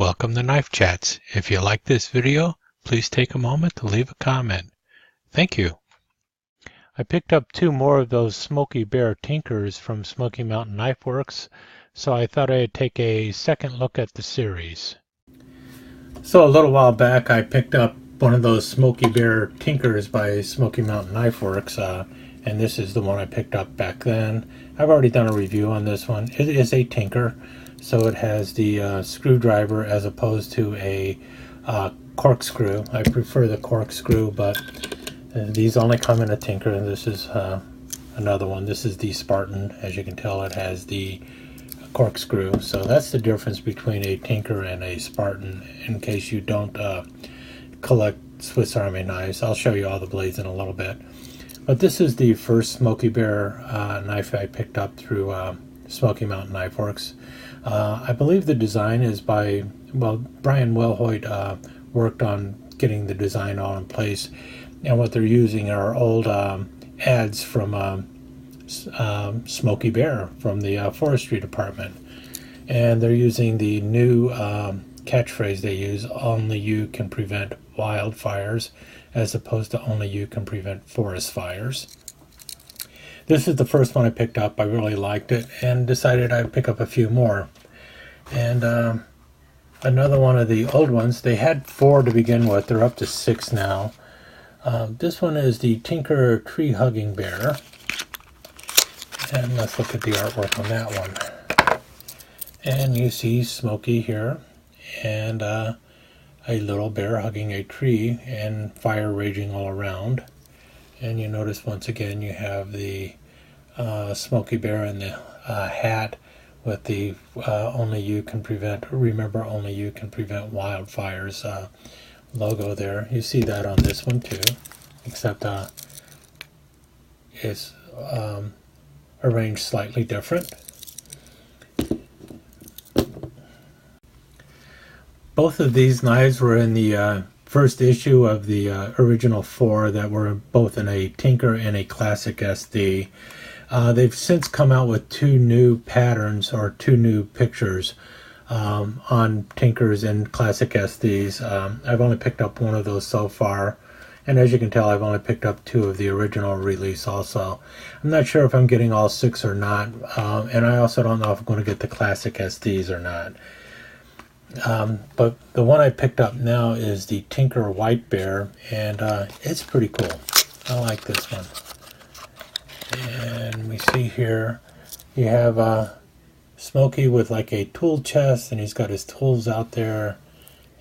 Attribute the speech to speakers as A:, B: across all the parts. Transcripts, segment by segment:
A: Welcome to Knife Chats. If you like this video, please take a moment to leave a comment. Thank you. I picked up two more of those Smokey Bear Tinkers from Smoky Mountain Knife Works, so I thought I'd take a second look at the series. So a little while back I picked up one of those Smokey Bear Tinkers by Smoky Mountain Knife Works, and this is the one I picked up back then. I've already done a review on this one. It is a Tinker. So it has the screwdriver as opposed to a corkscrew. I prefer the corkscrew, but these only come in a Tinker, and this is another one. This is the Spartan. As you can tell, it has the corkscrew. So that's the difference between a Tinker and a Spartan, in case you don't collect Swiss Army knives. I'll show you all the blades in a little bit. But this is the first Smokey Bear knife I picked up through Smoky Mountain Knife Works. I believe the design is by, Brian Wellhoit worked on getting the design all in place, and what they're using are old ads from Smokey Bear from the forestry department, and they're using the new catchphrase they use: only you can prevent wildfires, as opposed to only you can prevent forest fires. This is the first one I picked up. I really liked it and decided I'd pick up a few more. And another one of the old ones. They had 4 to begin with. They're up to 6 now. This one is the Tinker Tree Hugging Bear. And let's look at the artwork on that one. And you see Smokey here and a little bear hugging a tree and fire raging all around. And you notice once again you have the Smokey Bear in the hat with the only you can prevent wildfires logo there. You see that on this one too, except it's arranged slightly different. Both of these knives were in the first issue of the original 4 that were both in a Tinker and a Classic SD. They've since come out with 2 new patterns or 2 new pictures on Tinkers and Classic SDs. I've only picked up one of those so far, and as you can tell, I've only picked up 2 of the original release also. I'm not sure if I'm getting all 6 or not, and I also don't know if I'm going to get the Classic SDs or not. But the one I picked up now is the Tinker White Bear, and it's pretty cool. I like this one. And we see here you have Smokey with like a tool chest, and he's got his tools out there.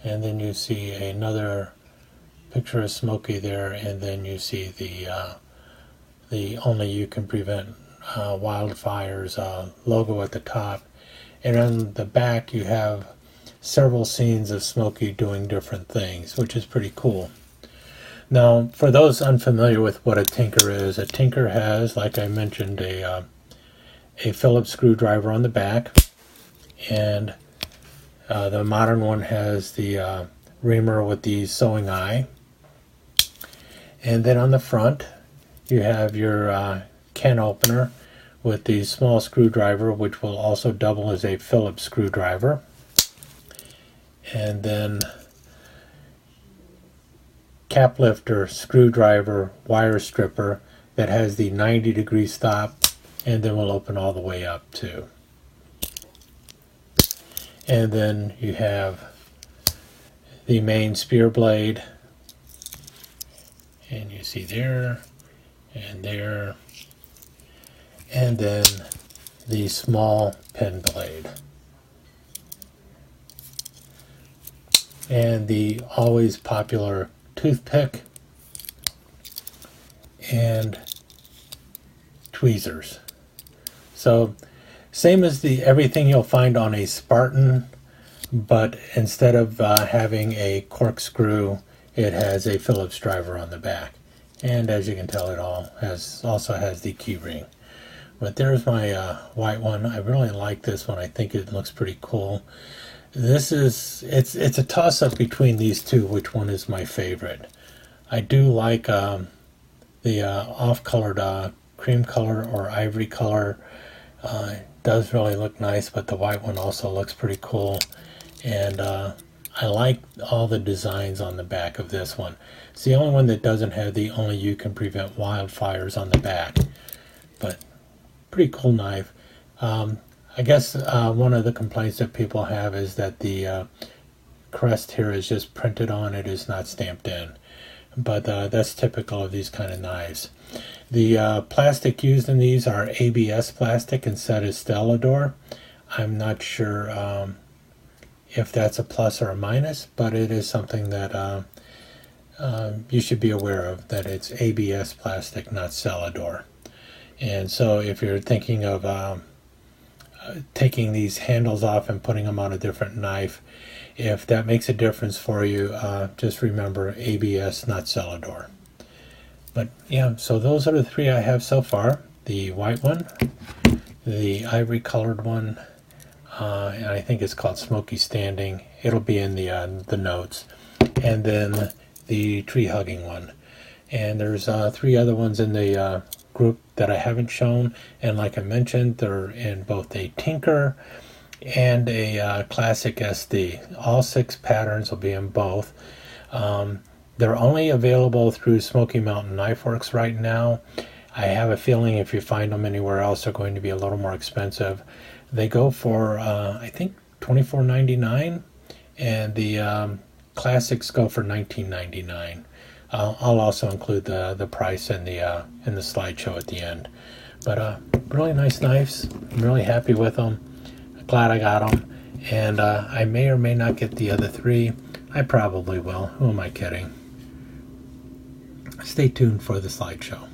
A: And then you see another picture of Smokey there, and then you see the only you can prevent wildfires logo at the top. And on the back you have several scenes of Smokey doing different things, which is pretty cool. Now, for those unfamiliar with what a Tinker is, a Tinker has, like I mentioned, a Phillips screwdriver on the back, and the modern one has the reamer with the sewing eye. And then on the front, you have your can opener with the small screwdriver, which will also double as a Phillips screwdriver. And then cap lifter, screwdriver, wire stripper that has the 90-degree stop, and then will open all the way up too. And then you have the main spear blade, and you see there and there, and then the small pen blade. And the always popular toothpick and tweezers. So same as everything you'll find on a Spartan, but instead of having a corkscrew, it has a Phillips driver on the back. And as you can tell, it also has the key ring. But there's my white one. I really like this one. I think it looks pretty cool. It's a toss-up between these two, which one is my favorite. I do like the off-colored cream color or ivory color. It does really look nice, but the white one also looks pretty cool. And I like all the designs on the back of this one. It's the only one that doesn't have the "only you can prevent wildfires" on the back, but pretty cool knife. I guess one of the complaints that people have is that the crest here is just printed on, it is not stamped in. But that's typical of these kind of knives. The plastic used in these are ABS plastic instead of Stellador. I'm not sure if that's a plus or a minus, but it is something that you should be aware of, that it's ABS plastic, not Stellador. And so if you're thinking of taking these handles off and putting them on a different knife, if that makes a difference for you, just remember ABS, not Celador. But yeah, so those are the three I have so far. The white one, the ivory colored one, and I think it's called Smoky Standing. It'll be in the notes. And then the tree hugging one. And there's three other ones in the group that I haven't shown. And like I mentioned, they're in both a Tinker and a Classic SD. All 6 patterns will be in both. They're only available through Smoky Mountain Knife Works right now. I have a feeling if you find them anywhere else, they're going to be a little more expensive. They go for, I think, $24.99, and the Classics go for $19.99. I'll also include the price in the slideshow at the end. But really nice knives. I'm really happy with them. Glad I got them, and I may or may not get the other 3. I probably will. Who am I kidding? Stay tuned for the slideshow.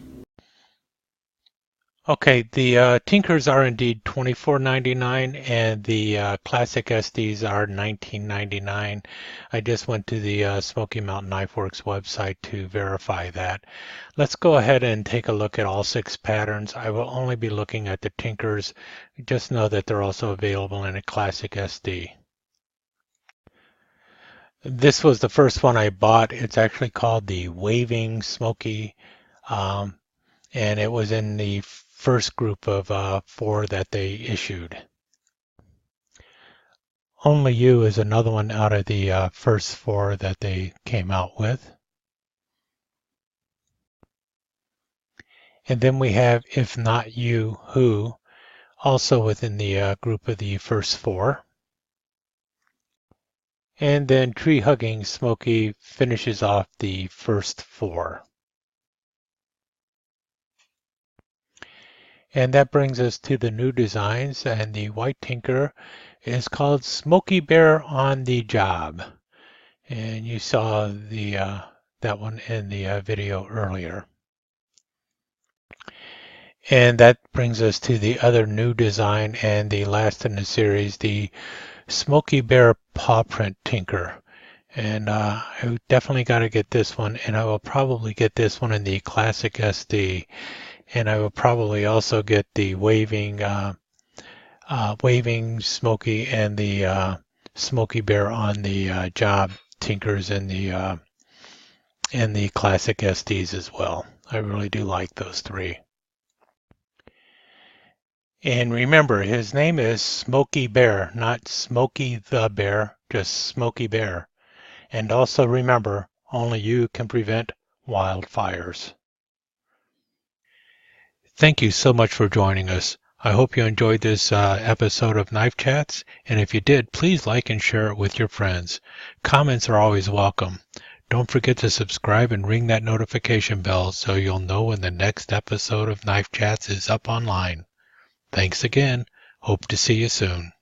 A: Okay, the Tinkers are indeed $24.99, and the Classic SDs are $19.99. I just went to the Smoky Mountain Knife Works website to verify that. Let's go ahead and take a look at all 6 patterns. I will only be looking at the Tinkers. Just know that they're also available in a Classic SD. This was the first one I bought. It's actually called the Waving Smoky, and it was in the first group of 4 that they issued. Only You is another one out of the first 4 that they came out with. And then we have If Not You, Who, also within the group of the first 4. And then Tree Hugging Smoky finishes off the first 4. And that brings us to the new designs, and the white Tinker is called Smokey Bear on the Job. And you saw the that one in the video earlier. And that brings us to the other new design and the last in the series, the Smokey Bear Paw Print Tinker. And I definitely got to get this one, and I will probably get this one in the Classic SD. And I will probably also get the Waving Smoky and the Smokey Bear on the Job Tinkers in the Classic SDs as well. I really do like those 3. And remember, his name is Smokey Bear, not Smokey the Bear, just Smokey Bear. And also remember, only you can prevent wildfires. Thank you so much for joining us. I hope you enjoyed this episode of Knife Chats, and if you did, please like and share it with your friends. Comments are always welcome. Don't forget to subscribe and ring that notification bell so you'll know when the next episode of Knife Chats is up online. Thanks again. Hope to see you soon.